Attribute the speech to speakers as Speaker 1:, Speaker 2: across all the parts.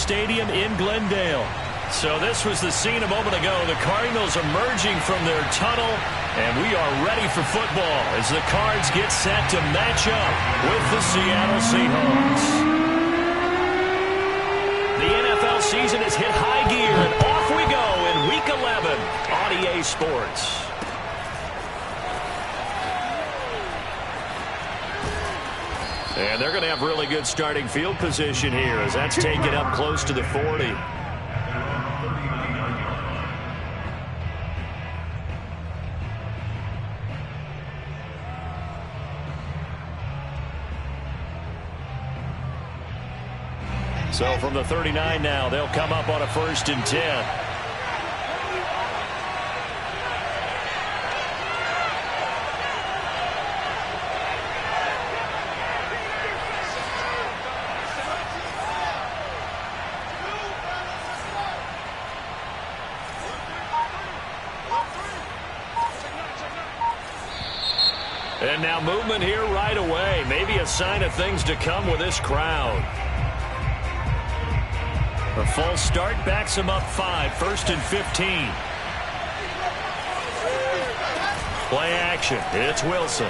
Speaker 1: Stadium in Glendale. So this was the scene a moment ago. The Cardinals emerging from their tunnel, and we are ready for football as the Cards get set to match up with the Seattle Seahawks. The NFL season has hit high gear, and off we go in Week 11 on EA Sports. And they're going to have really good starting field position here as that's taken up close to the 40. So from the 39 now, they'll come up on a 1st and 10. And now movement here right away. Maybe a sign of things to come with this crowd. A false start backs him up 5, 1st and 15. Play action. It's Wilson.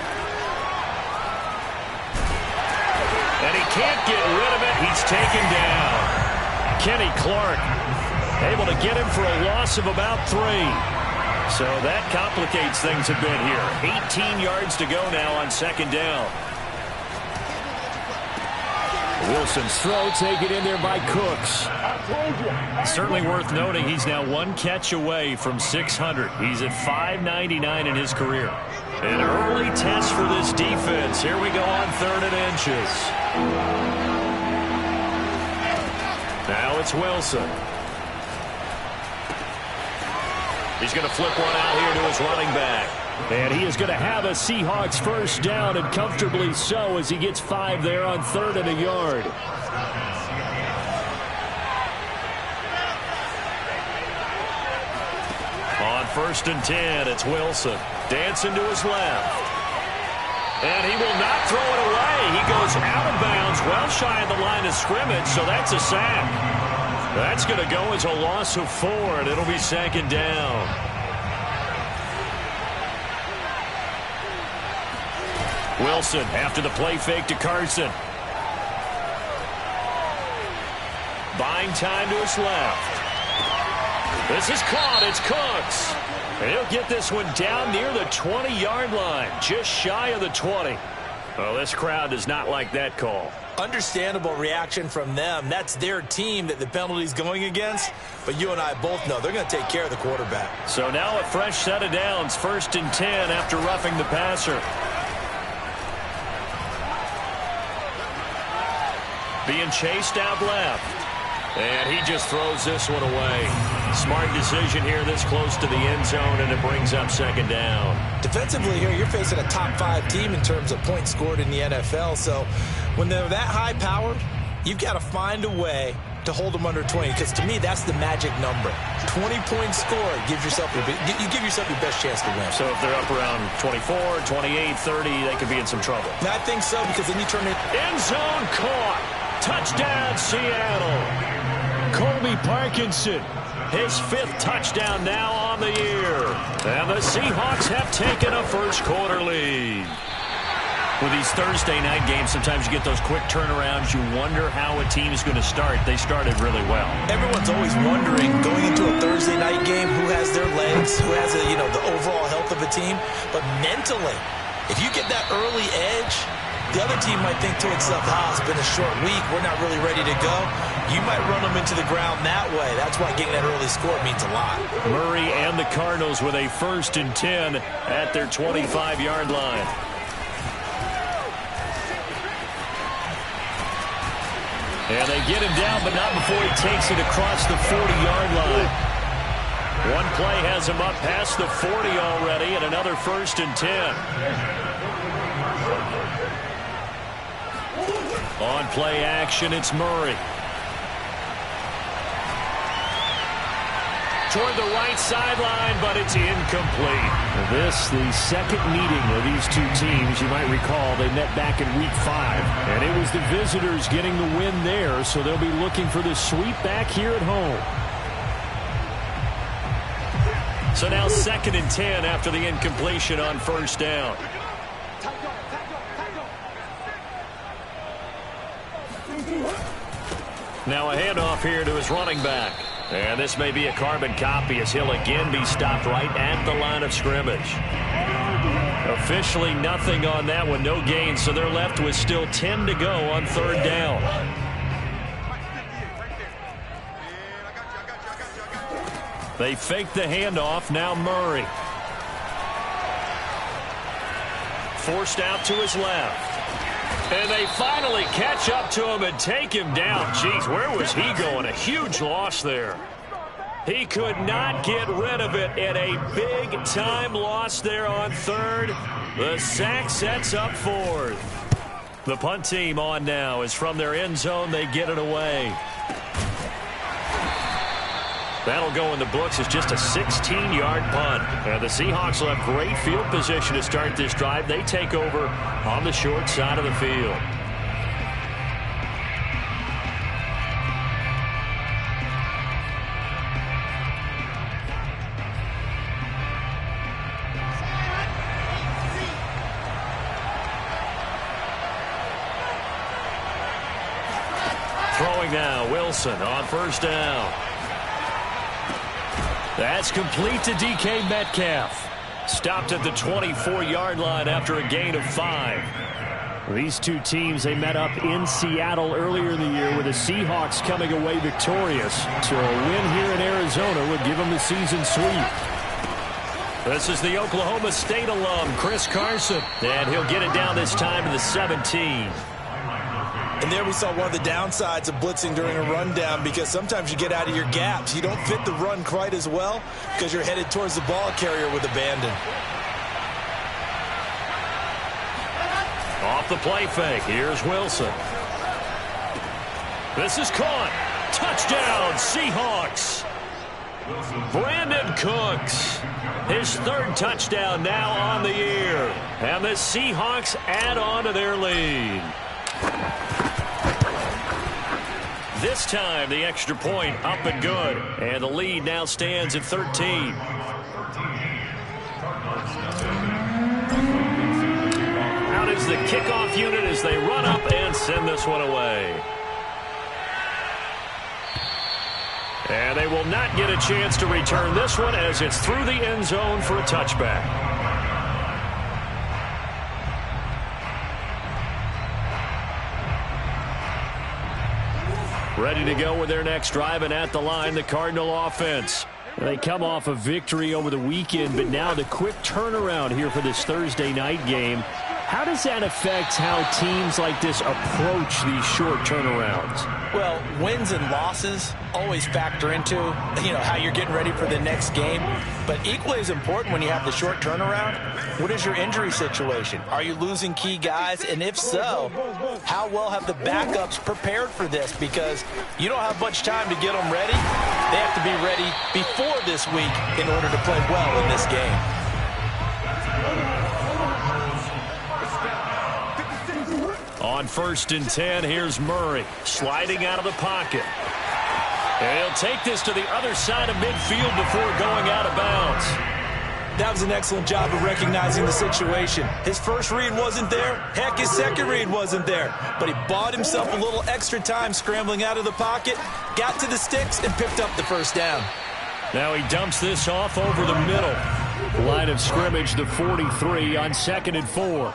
Speaker 1: And he can't get rid of it. He's taken down. Kenny Clark able to get him for a loss of about 3. So that complicates things a bit here. 18 yards to go now on 2nd down. Wilson's throw taken in there by Cooks. Certainly worth noting he's now 1 catch away from 600. He's at 599 in his career. An early test for this defense. Here we go on 3rd and inches. Now it's Wilson. He's going to flip one out here to his running back. And he is going to have a Seahawks 1st down, and comfortably so, as he gets 5 there on 3rd and a yard. On 1st and 10, it's Wilson. Dancing to his left. And he will not throw it away. He goes out of bounds, well shy of the line of scrimmage, so that's a sack. That's going to go as a loss of 4, and it'll be 2nd down. Wilson after the play fake to Carson. Buying time to his left. This is caught. It's Cooks. And he'll get this one down near the 20-yard line, just shy of the 20. Well, this crowd does not like that call.
Speaker 2: Understandable reaction from them. That's their team that the penalty's going against. But you and I both know they're going to take care of the quarterback.
Speaker 1: So now a fresh set of downs, 1st and 10 after roughing the passer. Being chased out left. And he just throws this one away. Smart decision here this close to the end zone, and it brings up 2nd down.
Speaker 2: Defensively here, you're facing a top 5 team in terms of points scored in the NFL. So when they're that high-powered, you've got to find a way to hold them under 20, because to me, that's the magic number. 20 points scored gives yourself your best chance to win.
Speaker 1: So if they're up around 24, 28, 30, they could be in some trouble.
Speaker 2: I think so, because then you turn it.
Speaker 1: End zone caught. Touchdown, Seattle. Colby Parkinson, his 5th touchdown now on the year. And the Seahawks have taken a first-quarter lead. With these Thursday night games, sometimes you get those quick turnarounds. You wonder how a team is going to start. They started really well.
Speaker 2: Everyone's always wondering, going into a Thursday night game, who has their legs, who has the overall health of a team. But mentally, if you get that early edge, the other team might think to itself, it's been a short week. We're not really ready to go. You might run them into the ground that way. That's why getting that early score means a lot.
Speaker 1: Murray and the Cardinals with a 1st and 10 at their 25-yard line. And they get him down, but not before he takes it across the 40-yard line. One play has him up past the 40 already, and another 1st and 10. On play action, it's Murray. toward the right sideline, but it's incomplete. This, the second meeting of these two teams. You might recall they met back in Week 5, and it was the visitors getting the win there, so they'll be looking for the sweep back here at home. So now 2nd and 10 after the incompletion on first down. Now a handoff here to his running back. And this may be a carbon copy as he'll again be stopped right at the line of scrimmage. Officially nothing on that one, no gain, so they're left with still 10 to go on 3rd down. They fake the handoff, now Murray. Forced out to his left. And they finally catch up to him and take him down. Jeez, where was he going? A huge loss there. He could not get rid of it, and a big-time loss there on 3rd. The sack sets up 4th. The punt team on now is from their end zone. They get it away. That'll go in the books as just a 16-yard punt. And the Seahawks will have great field position to start this drive. They take over on the short side of the field. Throwing now, Wilson on first down. That's complete to DK Metcalf. Stopped at the 24-yard line after a gain of 5. These two teams, they met up in Seattle earlier in the year with the Seahawks coming away victorious. So a win here in Arizona would give them the season sweep. This is the Oklahoma State alum, Chris Carson. And he'll get it down this time to the 17.
Speaker 2: And there we saw one of the downsides of blitzing during a rundown, because sometimes you get out of your gaps. You don't fit the run quite as well because you're headed towards the ball carrier with abandon.
Speaker 1: Off the play fake, here's Wilson. This is caught. Touchdown, Seahawks. Brandon Cooks, his 3rd touchdown now on the year. And the Seahawks add on to their lead. This time, the extra point up and good. And the lead now stands at 13. Out is the kickoff unit as they run up and send this one away. And they will not get a chance to return this one as it's through the end zone for a touchback. Ready to go with their next drive, and at the line, the Cardinal offense. They come off a victory over the weekend, but now the quick turnaround here for this Thursday night game. How does that affect how teams like this approach these short turnarounds?
Speaker 3: Well, wins and losses always factor into, how you're getting ready for the next game. But equally as important when you have the short turnaround, what is your injury situation? Are you losing key guys? And if so, how well have the backups prepared for this? Because you don't have much time to get them ready. They have to be ready before this week in order to play well in this game.
Speaker 1: On 1st and 10, here's Murray sliding out of the pocket. And he'll take this to the other side of midfield before going out of bounds.
Speaker 2: That was an excellent job of recognizing the situation. His first read wasn't there. Heck, his second read wasn't there. But he bought himself a little extra time scrambling out of the pocket, got to the sticks, and picked up the first down.
Speaker 1: Now he dumps this off over the middle. Line of scrimmage, the 43 on 2nd and 4.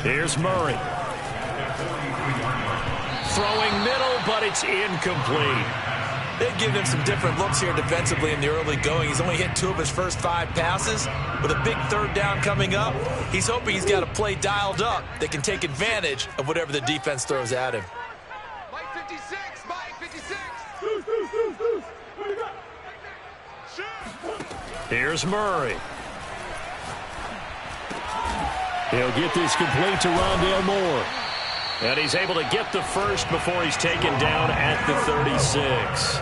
Speaker 1: Here's Murray. Throwing middle, but it's incomplete.
Speaker 2: They've given him some different looks here defensively in the early going. He's only hit 2 of his first 5 passes. With a big 3rd down coming up, he's hoping he's got a play dialed up that can take advantage of whatever the defense throws at him.
Speaker 4: Mike 56, Mike 56.
Speaker 1: Here's Murray. He'll get this complete to Rondale Moore. And he's able to get the first before he's taken down at the 36.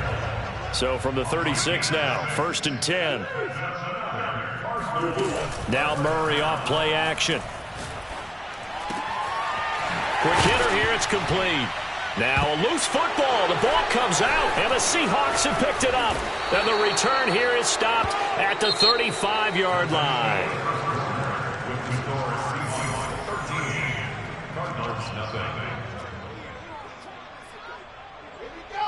Speaker 1: So from the 36 now, 1st and 10. Now Murray off play action. Quick hitter here, it's complete. Now a loose football, the ball comes out, and the Seahawks have picked it up. And the return here is stopped at the 35-yard line.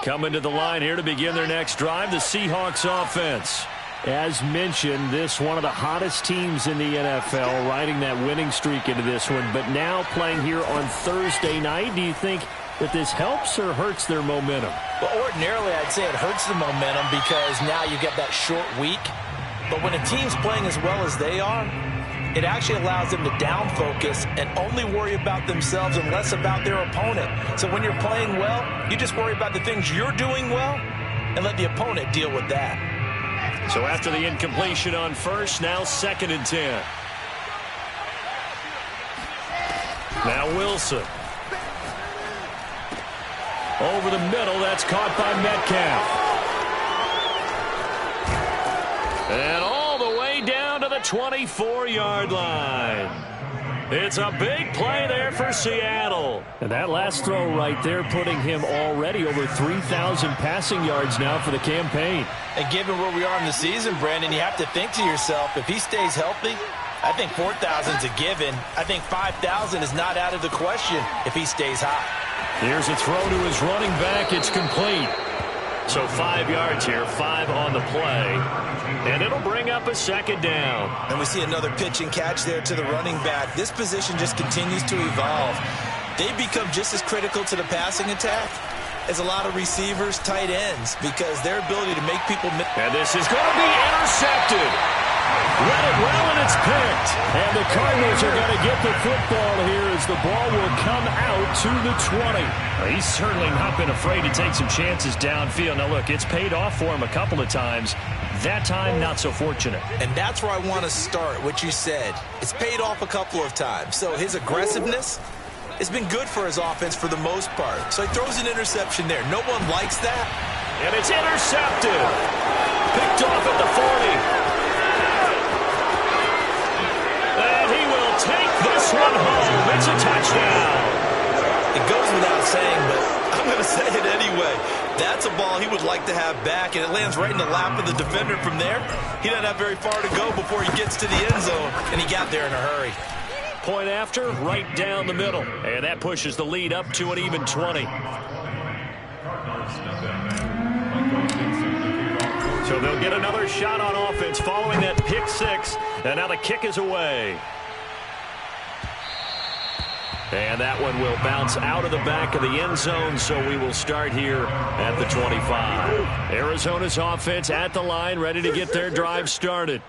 Speaker 1: Coming to the line here to begin their next drive, the Seahawks offense. As mentioned, this one of the hottest teams in the NFL, riding that winning streak into this one. But now playing here on Thursday night, do you think that this helps or hurts their momentum?
Speaker 3: Well, ordinarily, I'd say it hurts the momentum because now you get that short week. But when a team's playing as well as they are, it actually allows them to down focus and only worry about themselves and less about their opponent. So when you're playing well, you just worry about the things you're doing well and let the opponent deal with that.
Speaker 1: So after the incompletion on first, now 2nd and 10. Now Wilson. Over the middle, that's caught by Metcalf. And all the way down to the 24-yard line. It's a big play there for Seattle.
Speaker 5: And that last throw right there putting him already over 3,000 passing yards now for the campaign.
Speaker 3: And given where we are in the season, Brandon, you have to think to yourself, if he stays healthy, I think 4,000 is a given. I think 5,000 is not out of the question if he stays hot.
Speaker 1: Here's a throw to his running back. It's complete. So 5 yards here, 5 on the play. And it'll bring up a 2nd down.
Speaker 2: And we see another pitch and catch there to the running back. This position just continues to evolve. They become just as critical to the passing attack as a lot of receivers, tight ends, because their ability to make people miss.
Speaker 1: And this is going to be intercepted. Read it well, and it's picked. And the Cardinals are going to get the football here as the ball will come out to the 20.
Speaker 5: Well, he's certainly not been afraid to take some chances downfield. Now, look, it's paid off for him a couple of times. That time, not so fortunate.
Speaker 2: And that's where I want to start, what you said. It's paid off a couple of times. So his aggressiveness has been good for his offense for the most part. So he throws an interception there. No one likes that.
Speaker 1: And it's intercepted. Picked off at the 40. And he will take this one home. It's a touchdown.
Speaker 2: It goes without saying, but I'm going to say it anyway. That's a ball he would like to have back, and it lands right in the lap of the defender from there. He doesn't have very far to go before he gets to the end zone, and he got there in a hurry.
Speaker 1: Point after, right down the middle. And that pushes the lead up to an even 20. So they'll get another shot on offense following that pick 6. And now the kick is away. And that one will bounce out of the back of the end zone, so we will start here at the 25. Arizona's offense at the line, ready to get their drive started.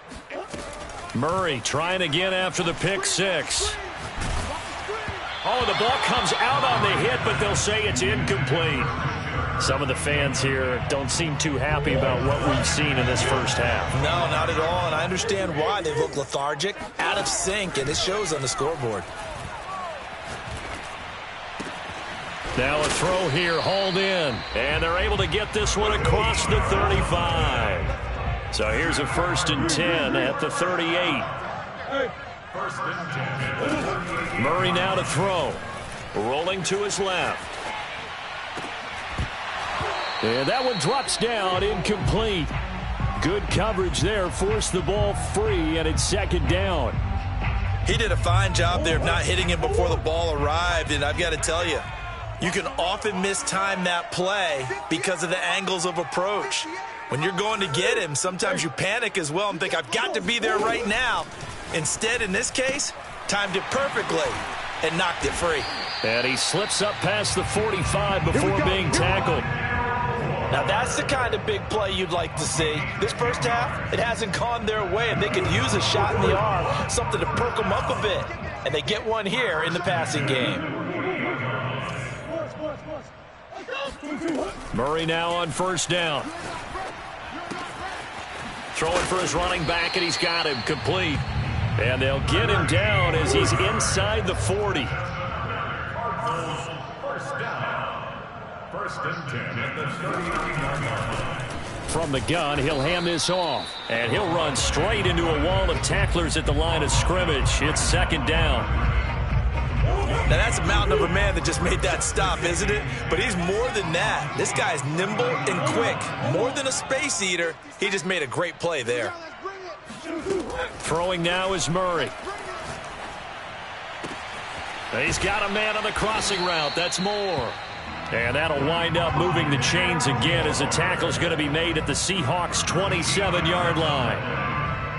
Speaker 1: Murray trying again after the pick 6. Oh, the ball comes out on the hit, but they'll say it's incomplete.
Speaker 5: Some of the fans here don't seem too happy about what we've seen in this first half.
Speaker 2: No, not at all, and I understand why. They look lethargic, out of sync, and it shows on the scoreboard.
Speaker 1: Now a throw here, hauled in. And they're able to get this one across the 35. So here's a 1st and 10 at the 38. Murray now to throw. Rolling to his left. And that one drops down, incomplete. Good coverage there, forced the ball free, and it's 2nd down.
Speaker 2: He did a fine job there of not hitting him before the ball arrived, and I've got to tell you, you can often mistime that play because of the angles of approach. When you're going to get him, sometimes you panic as well and think, I've got to be there right now. Instead, in this case, timed it perfectly and knocked it free.
Speaker 1: And he slips up past the 45 before being tackled.
Speaker 3: Now, that's the kind of big play you'd like to see. This first half, it hasn't gone their way, and they could use a shot in the arm, something to perk them up a bit. And they get one here in the passing game.
Speaker 1: Murray now on 1st down. Throwing for his running back, and he's got him complete. And they'll get him down as he's inside the 40.
Speaker 6: 1st and 10 at the 39-yard line.
Speaker 1: from the gun. He'll hand this off. And he'll run straight into a wall of tacklers at the line of scrimmage. It's second down.
Speaker 2: Now, that's a mountain of a man that just made that stop, isn't it? But he's more than that. This guy's nimble and quick. More than a space eater. He just made a great play there.
Speaker 1: Throwing now is Murray. He's got a man on the crossing route. That's Moore. And that'll wind up moving the chains again as the tackle's going to be made at the Seahawks' 27-yard line.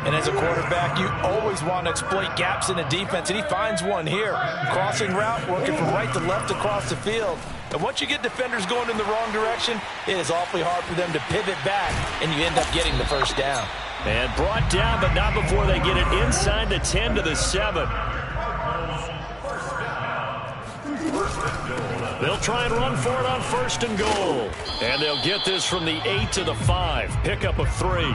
Speaker 3: And as a quarterback, you always want to exploit gaps in the defense, and he finds one here. Crossing route, working from right to left across the field. And once you get defenders going in the wrong direction, it is awfully hard for them to pivot back, and you end up getting the first down.
Speaker 1: And brought down, but not before they get it inside the 10 to the 7. They'll try and run for it on first and goal. And they'll get this from the 8 to the 5. Pickup of 3.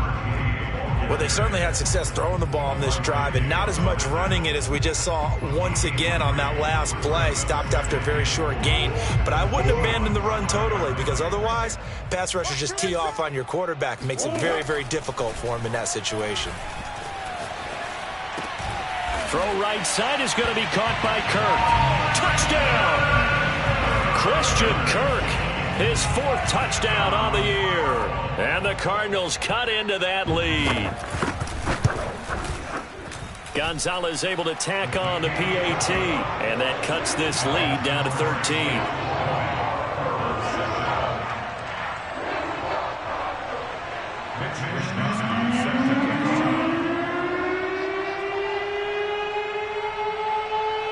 Speaker 2: Well, they certainly had success throwing the ball on this drive, and not as much running it as we just saw once again on that last play. Stopped after a very short gain. But I wouldn't abandon the run totally, because otherwise, pass rushers just tee off on your quarterback. It makes it very, very difficult for him in that situation.
Speaker 1: Throw right side is going to be caught by Kirk. Touchdown! Christian Kirk, his 4th touchdown on the year. And the Cardinals cut into that lead. Gonzalez able to tack on the PAT. And that cuts this lead down to 13.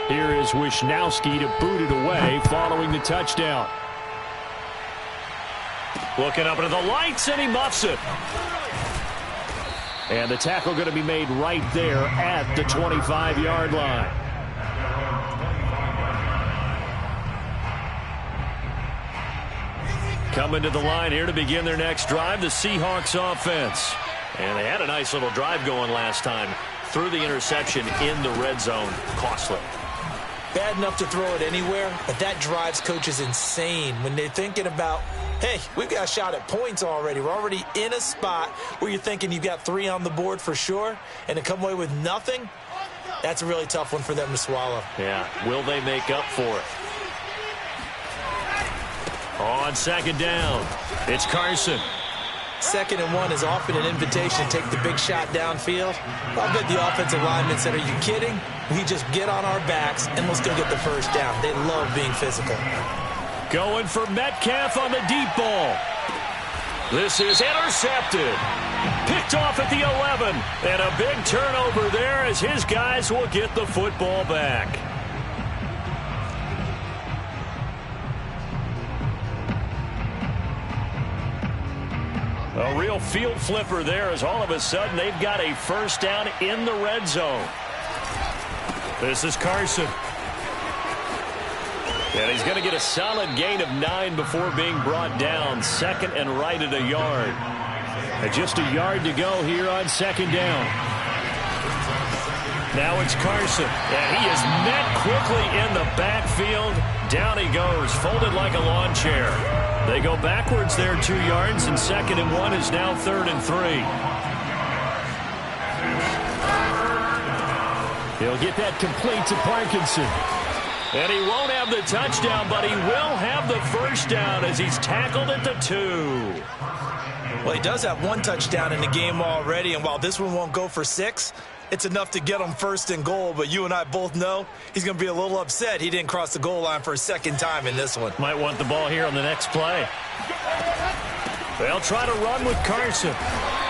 Speaker 1: Here is Wisnowski to boot it away following the touchdown. Looking up into the lights, and he muffs it. And the tackle going to be made right there at the 25-yard line. Coming to the line here to begin their next drive, the Seahawks offense. And they had a nice little drive going last time. Threw the interception in the red zone. Costly.
Speaker 2: Bad enough to throw it anywhere, but that drives coaches insane when they're thinking about, hey, we've got a shot at points already. We're already in a spot where you're thinking you've got 3 on the board for sure, and to come away with nothing, that's a really tough one for them to swallow.
Speaker 1: Yeah, will they make up for it? On second down, it's Carson.
Speaker 2: 2nd and 1 is often an invitation to take the big shot downfield. I bet the offensive linemen said, are you kidding? We just get on our backs and let's go get the first down. They love being physical.
Speaker 1: Going for Metcalf on the deep ball. This is intercepted. Picked off at the 11. And a big turnover there as his guys will get the football back. A real field flipper there as all of a sudden they've got a first down in the red zone. This is Carson. And he's going to get a solid gain of 9 before being brought down. 2nd and right at a yard. And just a yard to go here on 2nd down. Now it's Carson. And he is met quickly in the backfield. Down he goes, folded like a lawn chair. They go backwards there 2 yards, and 2nd and 1 is now 3rd and 3. He'll get that complete to Parkinson. And he won't have the touchdown, but he will have the first down as he's tackled at the 2.
Speaker 2: Well, he does have 1 touchdown in the game already, and while this one won't go for 6, it's enough to get him 1st and goal, but you and I both know he's going to be a little upset he didn't cross the goal line for a 2nd time in this one.
Speaker 1: Might want the ball here on the next play. They'll try to run with Carson.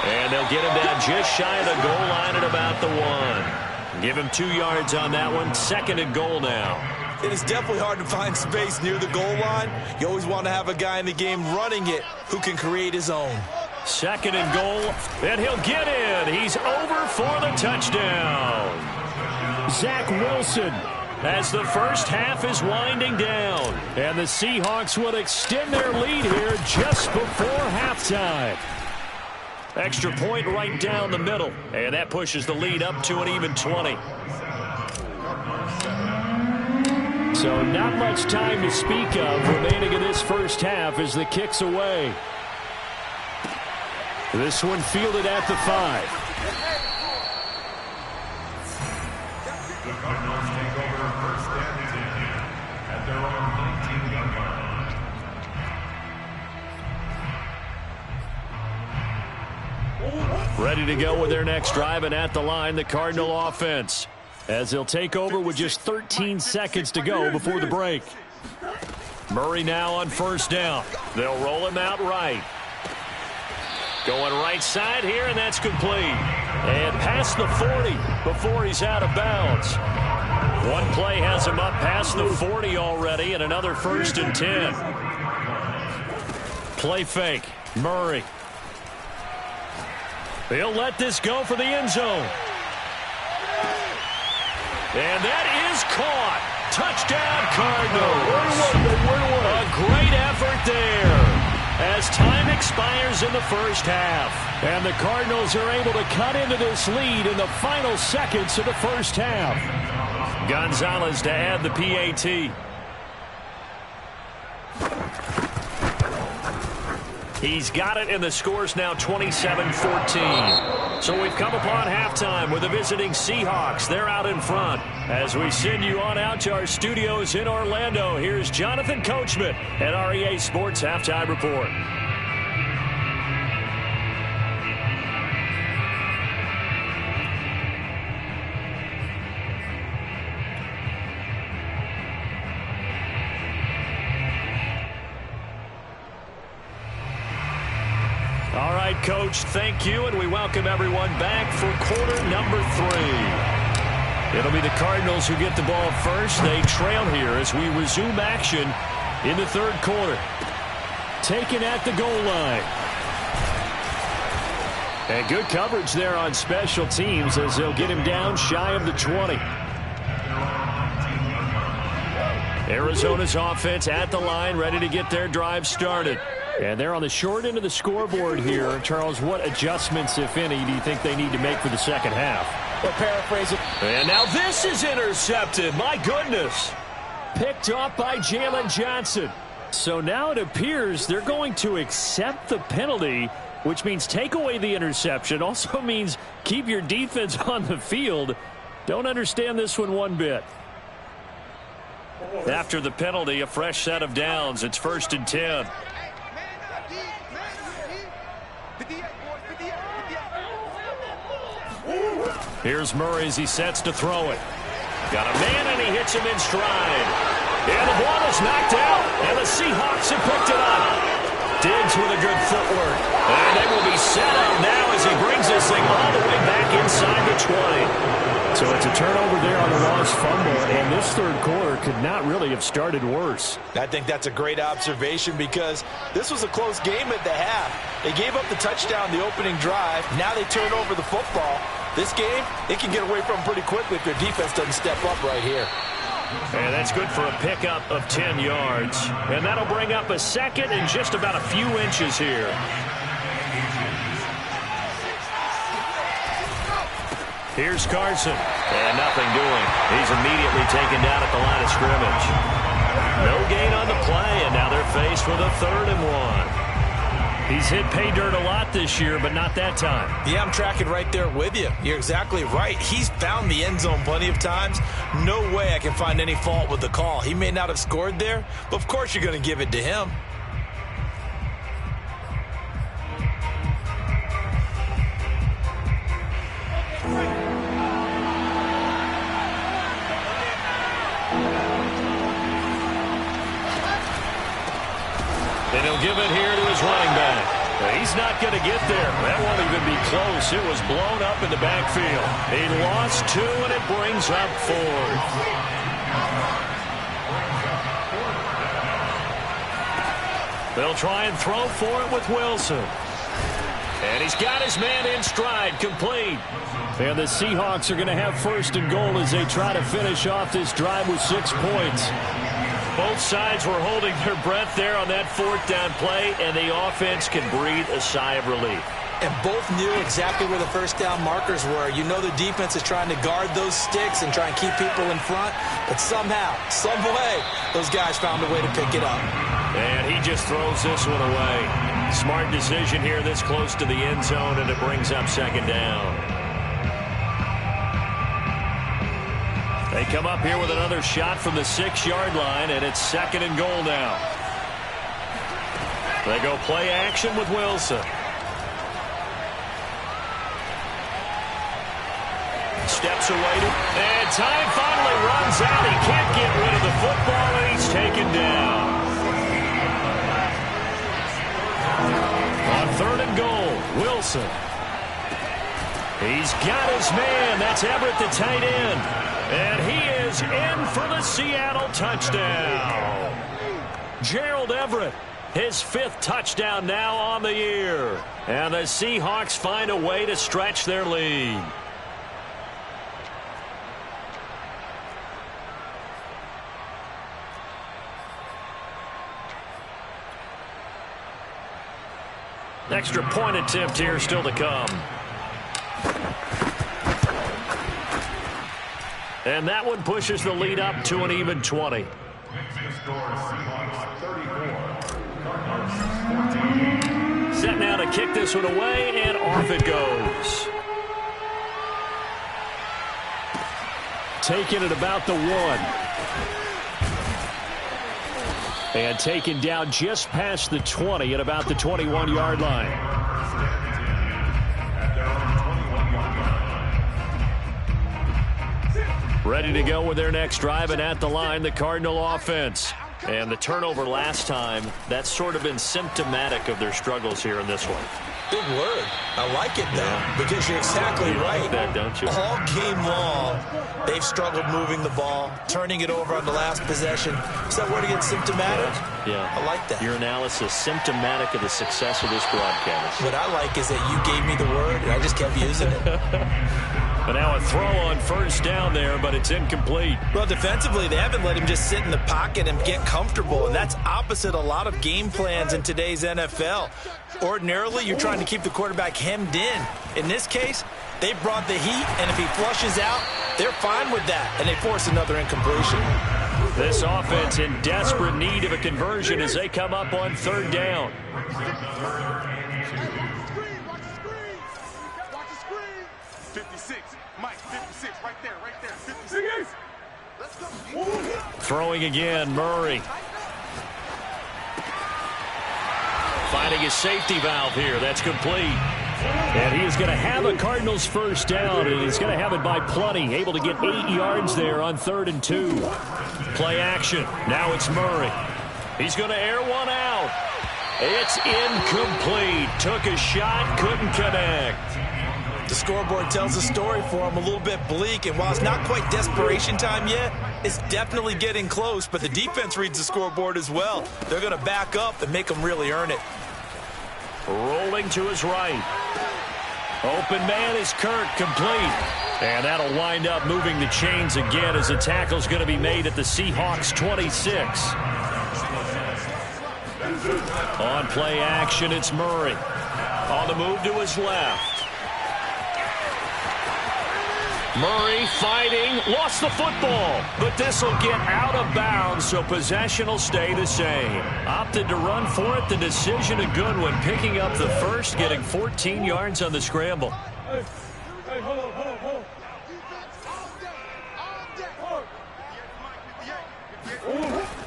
Speaker 1: And they'll get him down just shy of the goal line at about the 1. Give him 2 yards on that one. 2nd and goal now.
Speaker 2: It is definitely hard to find space near the goal line. You always want to have a guy in the game running it who can create his own.
Speaker 1: 2nd and goal, and he'll get in. He's over for the touchdown. Zach Wilson as the first half is winding down. And the Seahawks will extend their lead here just before halftime. Extra point right down the middle, and that pushes the lead up to an even 20. So not much time to speak of remaining in this first half as the kick's away. This one fielded at the 5.
Speaker 6: The Cardinals take over first and 10 at their own 19-yard line.
Speaker 1: Ready to go with their next drive, and at the line, the Cardinal offense, as they'll take over with just 13 seconds to go before the break. Murray now on first down. They'll roll him out right. Going right side here, and that's complete. And past the 40 before he's out of bounds. One play has him up past the 40 already, and another 1st and 10. Play fake. Murray. He'll let this go for the end zone. And that is caught. Touchdown, Cardinals. A great effort there as time expires in the first half. And the Cardinals are able to cut into this lead in the final seconds of the first half. Gonzalez to add the PAT. He's got it, and the score's now 27-14. So we've come upon halftime with the visiting Seahawks. They're out in front. As we send you on out to our studios in Orlando, here's Jonathan Coachman at REA Sports Halftime Report. All right, Coach, thank you, and we welcome everyone back for quarter number 3. It'll be the Cardinals who get the ball first. They trail here as we resume action in the third quarter. Taken at the goal line. And good coverage there on special teams as they'll get him down shy of the 20. Arizona's offense at the line, ready to get their drive started. And they're on the short end of the scoreboard here. Charles, what adjustments, if any, do you think they need to make for the second half?
Speaker 3: Well, paraphrase it.
Speaker 1: And now this is intercepted. My goodness. Picked off by Jalen Johnson. So now it appears they're going to accept the penalty, which means take away the interception. Also means keep your defense on the field. Don't understand this one bit. After the penalty, a fresh set of downs. It's 1st and 10. Here's Murray as he sets to throw it. Got a man, and he hits him in stride. And the ball is knocked out, and the Seahawks have picked it up. Diggs with a good footwork. And they will be set up now as he brings this thing all the way back inside the 20. So it's a turnover there on the lost fumble, and this third quarter could not really have started worse.
Speaker 3: I think that's a great observation because this was a close game at the half. They gave up the touchdown the opening drive. Now they turn over the football. This game, they can get away from pretty quickly if their defense doesn't step up right here.
Speaker 1: And that's good for a pickup of 10 yards. And that'll bring up a second and just about a few inches here. Here's Carson. And nothing doing. He's immediately taken down at the line of scrimmage. No gain on the play, and now they're faced with a 3rd and 1. He's hit pay dirt a lot this year, but not that time.
Speaker 3: Yeah, I'm tracking right there with you. You're exactly right. He's found the end zone plenty of times. No way I can find any fault with the call. He may not have scored there, but of course you're going to give it to him.
Speaker 1: And he'll give it here to his running back. He's not going to get there. That won't even be close. It was blown up in the backfield. He lost 2, and it brings up 4th. They'll try and throw for it with Wilson. And he's got his man in stride, complete. And the Seahawks are going to have 1st and goal as they try to finish off this drive with 6 points. Both sides were holding their breath there on that 4th down play, and the offense can breathe a sigh of relief.
Speaker 2: And both knew exactly where the first down markers were. You know the defense is trying to guard those sticks and try and keep people in front. But somehow, some way, those guys found a way to pick it up.
Speaker 1: And he just throws this one away. Smart decision here this close to the end zone, and it brings up second down. They come up here with another shot from the 6-yard line, and it's second and goal now. They go play action with Wilson. Steps away, and time finally runs out. He can't get rid of the football, and he's taken down. On third and goal, Wilson. He's got his man. That's Everett, the tight end. And he is in for the Seattle touchdown. Gerald Everett, his 5th touchdown now on the year. And the Seahawks find a way to stretch their lead. Extra point attempt here still to come. And that one pushes the lead up to an even 20. Set now to kick this one away, and off it goes. Taken at about the 1. And taken down just past the 20 at about the 21-yard line. Ready to go with their next drive, and at the line, the Cardinal offense. And the turnover last time, that's sort of been symptomatic of their struggles here in this one.
Speaker 2: Big word. I like it, though, because you're exactly right.
Speaker 1: Like that, don't you?
Speaker 2: All game long, they've struggled moving the ball, turning it over on the last possession. Is that word again, symptomatic?
Speaker 1: Yeah.
Speaker 2: I like that.
Speaker 1: Your analysis, symptomatic of the success of this broadcast.
Speaker 2: What I like is that you gave me the word, and I just kept using it.
Speaker 1: But now a throw on first down there, but it's incomplete.
Speaker 2: Well, defensively, they haven't let him just sit in the pocket and get comfortable, and that's opposite a lot of game plans in today's NFL. Ordinarily, you're trying to keep the quarterback hemmed in. In this case, they brought the heat, and if he flushes out, they're fine with that, and they force another incompletion.
Speaker 1: This offense in desperate need of a conversion as they come up on third down. Throwing again, Murray. Finding his safety valve here. That's complete. And he is going to have a Cardinals first down, and he's going to have it by plenty. Able to get 8 yards there on 3rd and 2. Play action. Now it's Murray. He's going to air one out. It's incomplete. Took a shot, couldn't connect.
Speaker 2: The scoreboard tells a story for him, a little bit bleak, and while it's not quite desperation time yet, it's definitely getting close, but the defense reads the scoreboard as well. They're going to back up and make them really earn it.
Speaker 1: Rolling to his right. Open man is Kirk, complete. And that'll wind up moving the chains again as the tackle's going to be made at the Seahawks 26. On play action, it's Murray. On the move to his left. Murray fighting, lost the football, but this will get out of bounds, so possession will stay the same. Opted to run for it, the decision a good one, picking up the first, getting 14 yards on the scramble.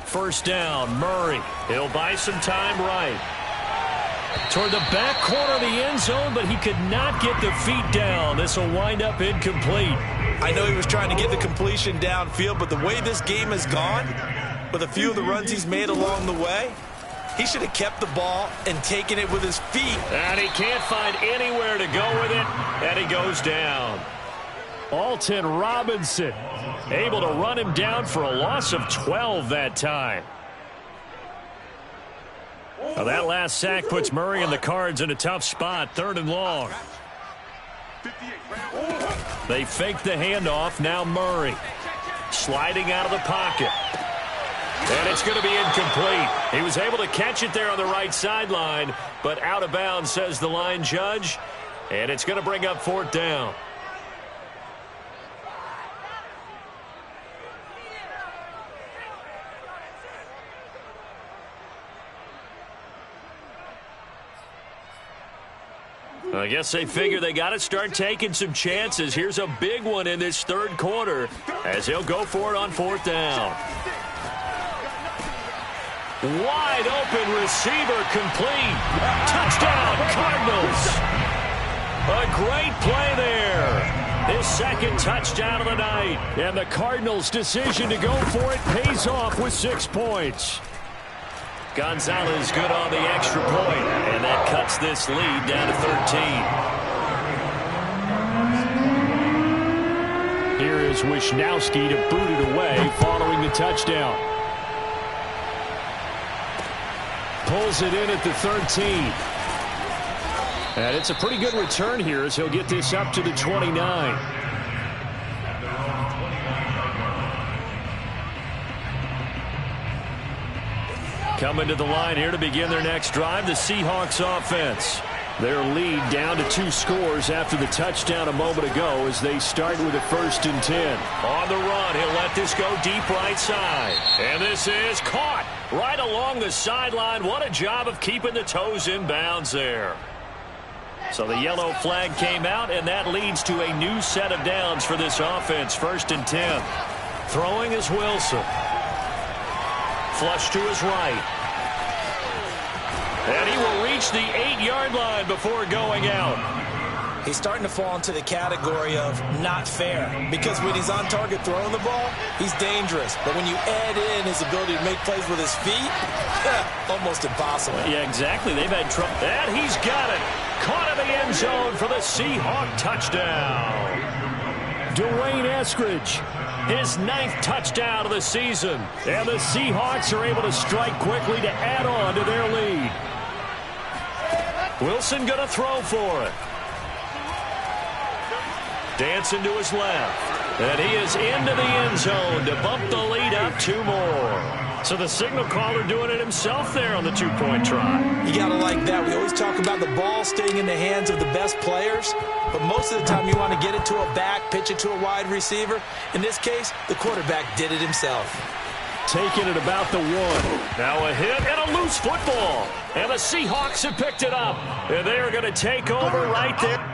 Speaker 1: First down, Murray. He'll buy some time right. Toward the back corner of the end zone, but he could not get the feet down. This will wind up incomplete.
Speaker 2: I know he was trying to get the completion downfield, but the way this game has gone, with a few of the runs he's made along the way, he should have kept the ball and taken it with his feet.
Speaker 1: And he can't find anywhere to go with it, and he goes down. Alton Robinson able to run him down for a loss of 12 that time. Well, that last sack puts Murray and the Cards in a tough spot, 3rd and long. They fake the handoff, now Murray. Sliding out of the pocket. And it's going to be incomplete. He was able to catch it there on the right sideline, but out of bounds, says the line judge. And it's going to bring up 4th down. I guess they figure they got to start taking some chances. Here's a big one in this 3rd quarter as he'll go for it on 4th down. Wide open receiver complete. Touchdown, Cardinals. A great play there. His 2nd touchdown of the night. And the Cardinals' decision to go for it pays off with 6 points. Gonzalez good on the extra point, and that cuts this lead down to 13. Here is Wisnowski to boot it away following the touchdown. Pulls it in at the 13. And it's a pretty good return here as he'll get this up to the 29. Coming to the line here to begin their next drive, the Seahawks offense. Their lead down to 2 scores after the touchdown a moment ago as they start with a 1st and 10. On the run, he'll let this go deep right side. And this is caught right along the sideline. What a job of keeping the toes in bounds there. So the yellow flag came out, and that leads to a new set of downs for this offense. 1st and 10. Throwing is Wilson. Flush to his right. And he will reach the 8-yard line before going out.
Speaker 2: He's starting to fall into the category of not fair, because when he's on target throwing the ball, he's dangerous. But when you add in his ability to make plays with his feet, almost impossible.
Speaker 1: Yeah, exactly. They've had trouble. And he's got it. Caught in the end zone for the Seahawk touchdown. Dwayne Eskridge, his 9th touchdown of the season. And the Seahawks are able to strike quickly to add on to their lead. Wilson going to throw for it. Dancing to his left. And he is into the end zone to bump the lead up 2 more. So the signal caller doing it himself there on the 2-point try.
Speaker 2: You got to like that. We always talk about the ball staying in the hands of the best players, but most of the time you want to get it to a back, pitch it to a wide receiver. In this case, the quarterback did it himself.
Speaker 1: Taking it about the 1. Now a hit and a loose football. And the Seahawks have picked it up. And they are going to take over right there.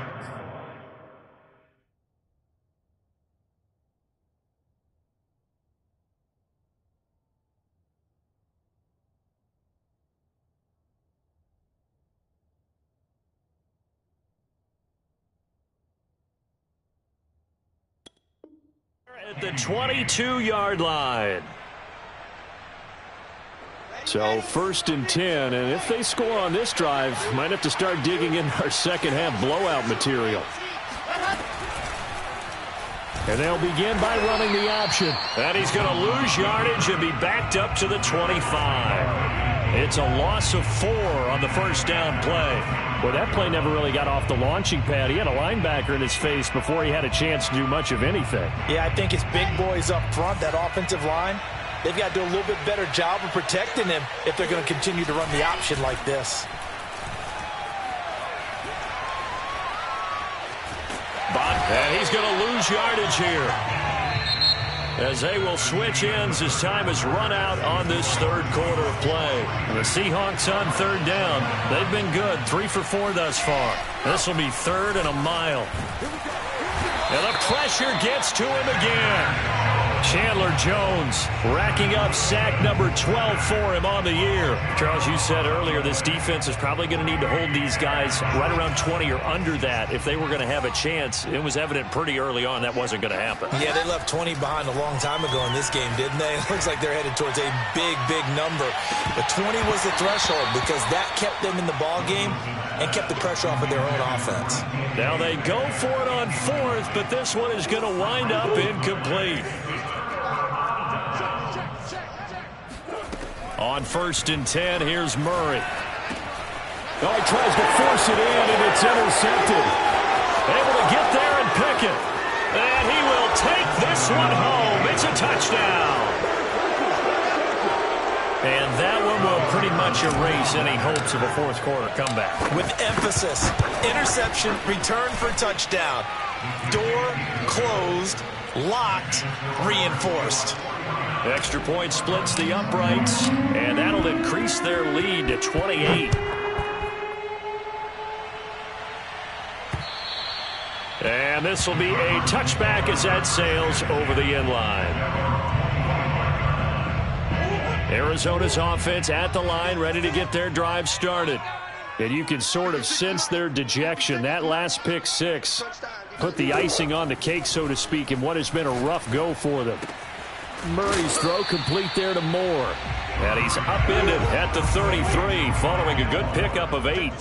Speaker 1: At the 22-yard line. So 1st and 10, and if they score on this drive, might have to start digging in our second-half blowout material. And they'll begin by running the option. And he's going to lose yardage and be backed up to the 25. It's a loss of 4 on the 1st down play. Well, that play never really got off the launching pad. He had a linebacker in his face before he had a chance to do much of anything.
Speaker 3: Yeah, I think it's big boys up front, that offensive line. They've got to do a little bit better job of protecting him if they're going to continue to run the option like this.
Speaker 1: And he's going to lose yardage here, as they will switch ends as time has run out on this 3rd quarter of play. And the Seahawks on 3rd down. They've been good, 3 for 4 thus far. This will be 3rd and a mile. And the pressure gets to him again. Chandler Jones racking up sack number 12 for him on the year. Charles, you said earlier this defense is probably going to need to hold these guys right around 20 or under that if they were going to have a chance. It was evident pretty early on that wasn't going to happen.
Speaker 2: Yeah, they left 20 behind a long time ago in this game, didn't they? It looks like they're headed towards a big, big number. But 20 was the threshold because that kept them in the ball game and kept the pressure off of their own offense.
Speaker 1: Now they go for it on 4th, but this one is going to wind up incomplete. On 1st and 10, here's Murray. Oh, he tries to force it in, and it's intercepted. Able to get there and pick it. And he will take this one home. It's a touchdown.
Speaker 5: And that one will pretty much erase any hopes of a fourth quarter comeback.
Speaker 2: With emphasis, interception, return for touchdown. Door closed, locked, reinforced.
Speaker 5: Extra point splits the uprights, and that'll increase their lead to 28. And this will be a touchback as that sails over the end line. Arizona's offense at the line, ready to get their drive started. And you can sort of sense their dejection. That last pick six put the icing on the cake, so to speak, in what has been a rough go for them. Murray's throw complete there to Moore. And he's upended at the 33 following a good pickup of 8.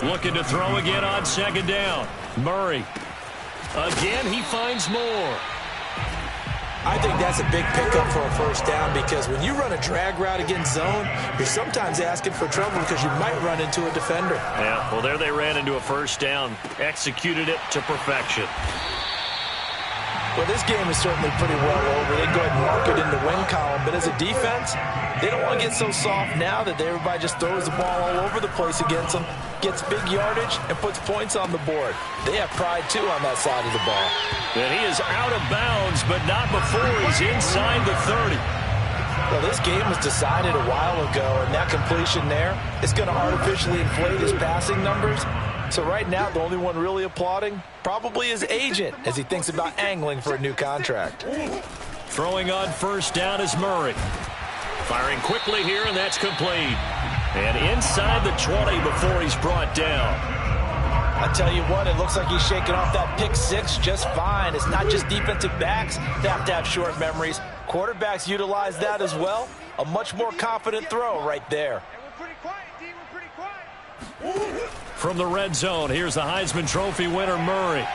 Speaker 5: Looking to throw again on second down. Murray. Again, he finds Moore.
Speaker 2: I think that's a big pickup for a first down because when you run a drag route against zone, you're sometimes asking for trouble because you might run into a defender.
Speaker 5: Yeah, well, there they ran into a first down. Executed it to perfection.
Speaker 2: Well, this game is certainly pretty well over. They go ahead and mark it in the win column. But as a defense, they don't want to get so soft now that everybody just throws the ball all over the place against them, gets big yardage, and puts points on the board. They have pride, too, on that side of the ball.
Speaker 5: And he is out of bounds, but not before he's inside the 30.
Speaker 2: Well, this game was decided a while ago, and that completion there is going to artificially inflate his passing numbers. So right now, the only one really applauding probably his agent as he thinks about angling for a new contract.
Speaker 5: Throwing on first down is Murray. Firing quickly here, and that's complete. And inside the 20 before he's brought down.
Speaker 3: I tell you what, it looks like he's shaking off that pick six just fine. It's not just defensive backs that have to have short memories. Quarterbacks utilize that as well. A much more confident throw right there.
Speaker 4: We're pretty quiet, D. We're pretty quiet.
Speaker 5: From the red zone, here's the Heisman Trophy winner, Murray.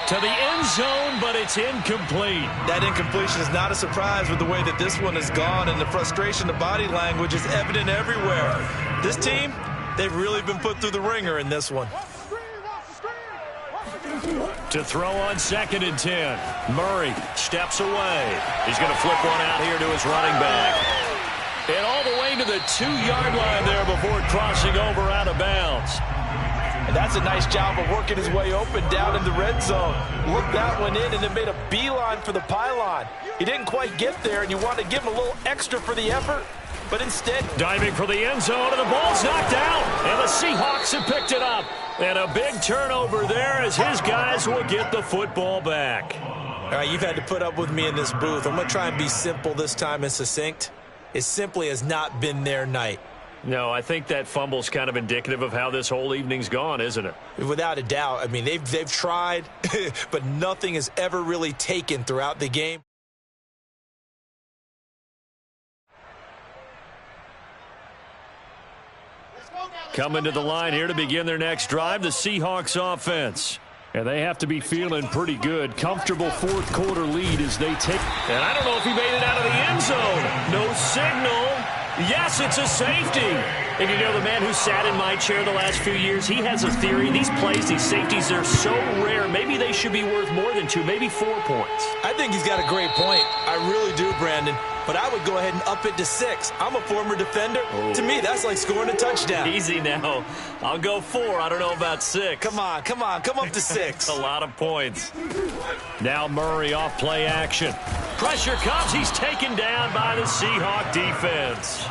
Speaker 5: To the end zone, but it's incomplete.
Speaker 2: That incompletion is not a surprise with the way that this one has gone, and the frustration, the body language is evident everywhere. This team, they've really been put through the ringer in this one.
Speaker 5: To throw on second and 10. Murray steps away. He's going to flip one out here to his running back. And all the way to the 2-yard line there before crossing over out of bounds.
Speaker 3: And that's a nice job of working his way open down in the red zone. Looked that one in and then made a beeline for the pylon. He didn't quite get there, and you want to give him a little extra for the effort, but instead...
Speaker 5: Diving for the end zone, and the ball's knocked out. And the Seahawks have picked it up. And a big turnover there as his guys will get the football back.
Speaker 2: All right, you've had to put up with me in this booth. I'm going to try and be simple this time and succinct. It simply has not been their night.
Speaker 5: No, I think that fumble's kind of indicative of how this whole evening's gone, isn't it?
Speaker 2: Without a doubt. I mean, they've tried, but nothing has ever really taken throughout the game.
Speaker 5: Coming to the line here to begin their next drive, the Seahawks offense. And they have to be feeling pretty good. Comfortable fourth quarter lead as they take. And I don't know if he made it out of the end zone. No signal. Yes, it's a safety. And you know, the man who sat in my chair the last few years, he has a theory. These plays, these safeties, they're so rare. Maybe they should be worth more than 2, maybe 4 points.
Speaker 2: I think he's got a great point. I really do, Brandon. But I would go ahead and up it to 6. I'm a former defender. Oh. To me, that's like scoring a touchdown.
Speaker 5: Easy now. I'll go 4. I don't know about 6.
Speaker 2: Come on. Come up to 6.
Speaker 5: A lot of points. Now Murray off play action. Pressure comes. He's taken down by the Seahawk defense.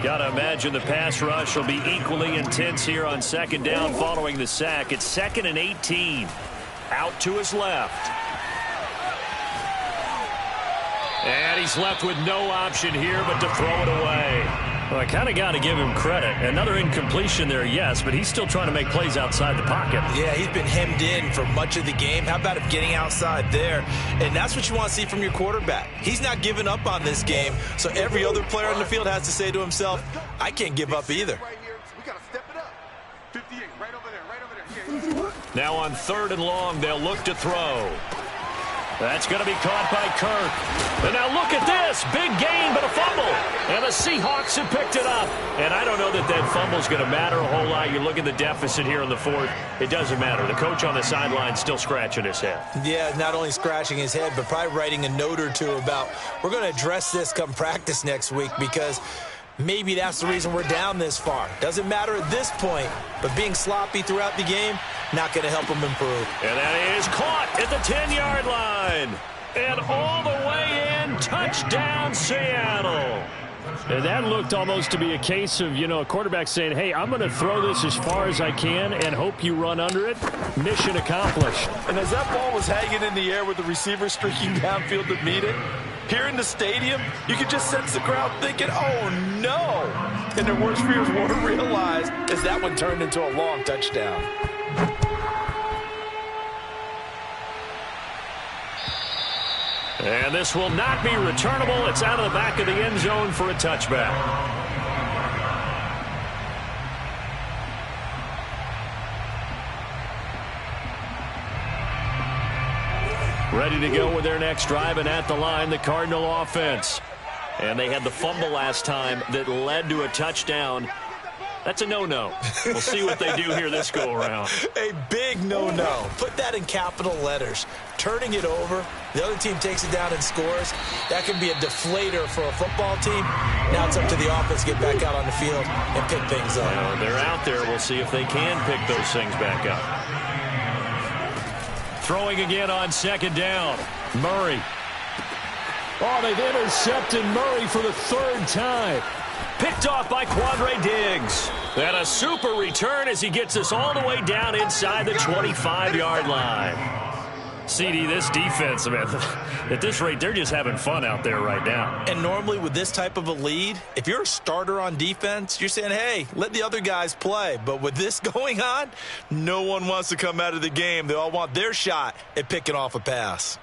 Speaker 5: Got to imagine the pass rush will be equally intense here on second down following the sack. It's 2nd and 18. Out to his left. And he's left with no option here but to throw it away. Well, I kind of got to give him credit. Another incompletion there, yes, but he's still trying to make plays outside the pocket.
Speaker 2: Yeah, he's been hemmed in for much of the game. How about him getting outside there? And that's what you want to see from your quarterback. He's not giving up on this game, so every other player on the field has to say to himself, I can't give up either.
Speaker 4: We got to step it up. 58, right over there.
Speaker 5: Now on 3rd and long, they'll look to throw. That's going to be caught by Kirk. And now look at this. Big gain, but a fumble. And the
Speaker 1: the Seahawks have picked it up. And I don't know that that fumble's going to matter a whole lot. You look at the deficit here in the fourth. It doesn't matter. The coach on the sideline still scratching his head.
Speaker 3: Yeah, not only scratching his head, but probably writing a note or two about, we're going to address this come practice next week, because maybe that's the reason we're down this far. Doesn't matter at this point, but being sloppy throughout the game, not going to help him improve.
Speaker 1: And that is caught at the 10-yard line. And all the way in, touchdown Seattle.
Speaker 5: And that looked almost to be a case of, a quarterback saying, hey, I'm going to throw this as far as I can and hope you run under it. Mission accomplished.
Speaker 3: And as that ball was hanging in the air with the receiver streaking downfield to meet it, here in the stadium, you could just sense the crowd thinking, oh, no. And their worst fears weren't realized as that one turned into a long touchdown.
Speaker 1: And this will not be returnable. It's out of the back of the end zone for a touchback. Ready to go with their next drive, and at the line, the Cardinal offense. And they had the fumble last time that led to a touchdown. That's a no-no. We'll see what they do here this go-around.
Speaker 3: A big no-no. Put that in capital letters. Turning it over, the other team takes it down and scores. That can be a deflator for a football team. Now it's up to the offense to get back out on the field and pick things up.
Speaker 1: They're out there. We'll see if they can pick those things back up. Throwing again on second down. Murray.
Speaker 5: Oh, they've intercepted Murray for the third time.
Speaker 1: Picked off by Quandre Diggs. And a super return as he gets us all the way down inside the 25-yard line. CD, this defense, man, at this rate, they're just having fun out there right now.
Speaker 3: And normally with this type of a lead, if you're a starter on defense, you're saying, hey, let the other guys play. But with this going on, no one wants to come out of the game. They all want their shot at picking off a pass.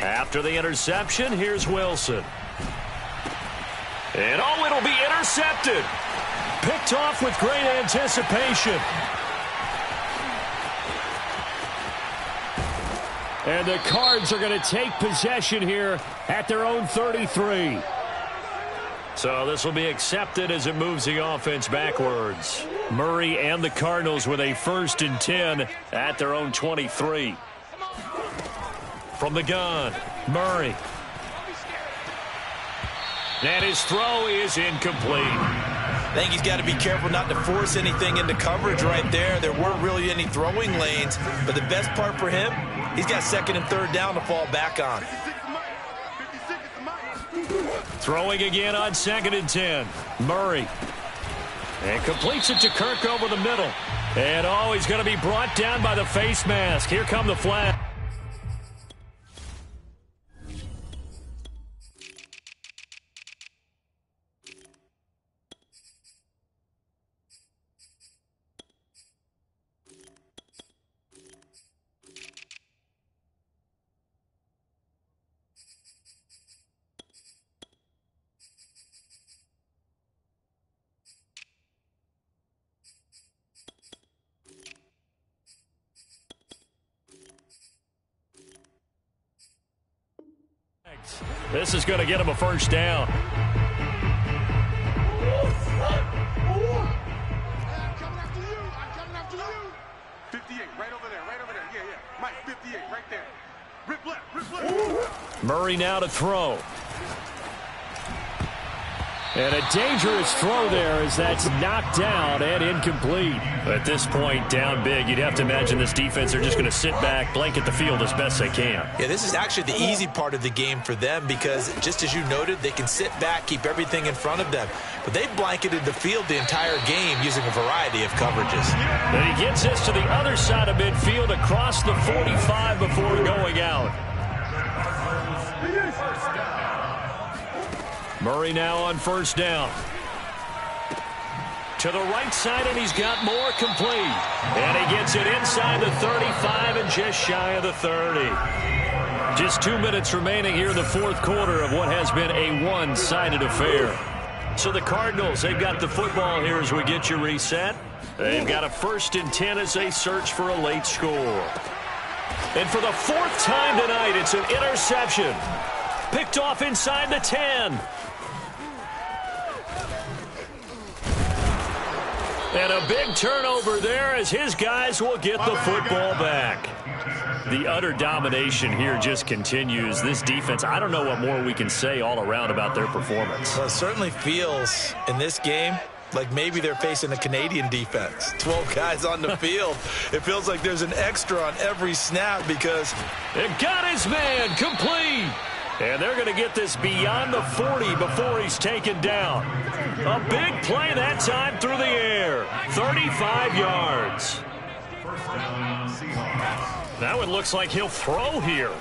Speaker 1: After the interception, here's Wilson. And it'll be intercepted. Picked off with great anticipation.
Speaker 5: And the Cards are going to take possession here at their own 33.
Speaker 1: So this will be accepted as it moves the offense backwards. Murray and the Cardinals with a 1st and 10 at their own 23. From the gun, Murray. And his throw is incomplete.
Speaker 3: I think he's got to be careful not to force anything into coverage right there. There weren't really any throwing lanes, but the best part for him, he's got 2nd and 3rd down to fall back on.
Speaker 1: Throwing again on 2nd and 10. Murray. And completes it to Kirk over the middle. And he's going to be brought down by the face mask. Here come the flag. This is going to get him a 1st down.
Speaker 4: I'm coming after you. 58, right over there. Yeah. Mike, 58, right there. Rip left.
Speaker 1: Murray now to throw.
Speaker 5: And a dangerous throw there as that's knocked down and incomplete.
Speaker 1: At this point, down big, you'd have to imagine this defense are just going to sit back, blanket the field as best they can.
Speaker 3: Yeah, this is actually the easy part of the game for them because, just as you noted, they can sit back, keep everything in front of them. But they've blanketed the field the entire game using a variety of coverages.
Speaker 1: And he gets us to the other side of midfield across the 45 before going out. Murray now on 1st down. To the right side, and he's got more complete. And he gets it inside the 35 and just shy of the 30. Just 2 minutes remaining here in the 4th quarter of what has been a one-sided affair. So the Cardinals, they've got the football here as we get you reset.
Speaker 5: They've got a 1st and 10 as they search for a late score. And for the 4th time tonight, it's an interception. Picked off inside the 10. And a big turnover there as his guys will get the football back. The utter domination here just continues. This defense, I don't know what more we can say all around about their performance.
Speaker 2: Well, it certainly feels in this game like maybe they're facing a Canadian defense. 12 guys on the field. It feels like there's an extra on every snap because
Speaker 5: it got his man complete. And they're going to get this beyond the 40 before he's taken down. A big play that time through the air. 35 yards. Now it looks like he'll throw here.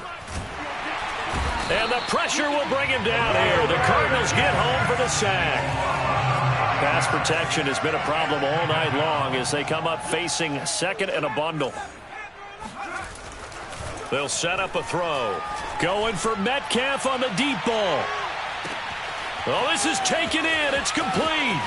Speaker 5: And the pressure will bring him down here. The Cardinals get home for the sack. Pass protection has been a problem all night long as they come up facing 2nd and a bundle. They'll set up a throw. Going for Metcalf on the deep ball. Oh, this is taken in. It's complete.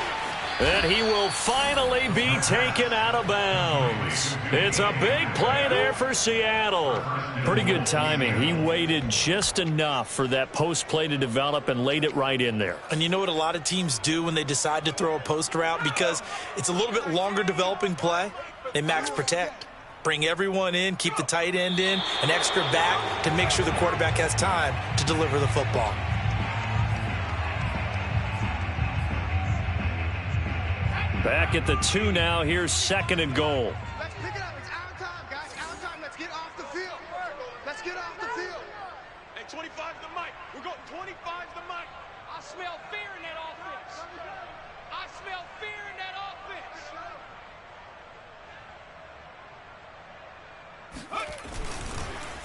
Speaker 5: And he will finally be taken out of bounds. It's a big play there for Seattle. Pretty good timing. He waited just enough for that post play to develop and laid it right in there.
Speaker 2: And you know what a lot of teams do when they decide to throw a post route? Because it's a little bit longer developing play. They max protect. Bring everyone in, keep the tight end in, an extra back to make sure the quarterback has time to deliver the football.
Speaker 5: Back at the 2 now. Here's 2nd and goal.
Speaker 4: Let's pick it up. It's our time, guys. Our time. Let's get off the field. Let's get off the field. Hey, 25's the mic. We're going 25's the mic.
Speaker 7: I smell fear in that offense. I smell fear in that offense.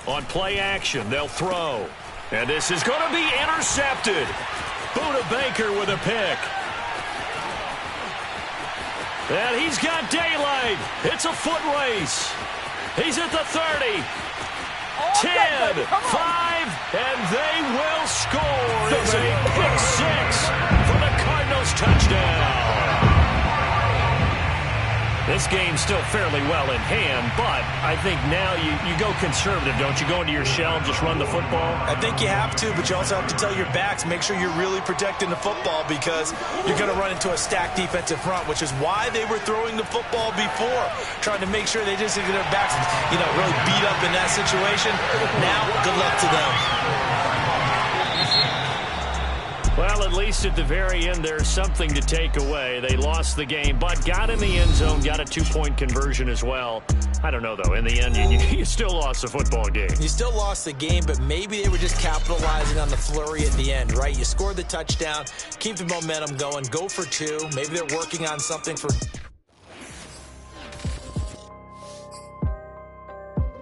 Speaker 5: On play action, they'll throw. And this is going to be intercepted. Buda Baker with a pick. And he's got daylight. It's a foot race. He's at the 30. 10, 5, and they will score. It's a pick 6 for the Cardinals touchdown. This game's still fairly well in hand, but I think now you go conservative, don't you? Go into your shell and just run the football?
Speaker 2: I think you have to, but you also have to tell your backs, make sure you're really protecting the football because you're going to run into a stacked defensive front, which is why they were throwing the football before, trying to make sure they just get their backs, really beat up in that situation. Now, good luck to them.
Speaker 5: Well, at least at the very end, there's something to take away. They lost the game, but got in the end zone, got a 2-point conversion as well. I don't know, though. In the end, you still lost the football game.
Speaker 2: You still lost the game, but maybe they were just capitalizing on the flurry at the end, right? You scored the touchdown, keep the momentum going, go for 2. Maybe they're working on something for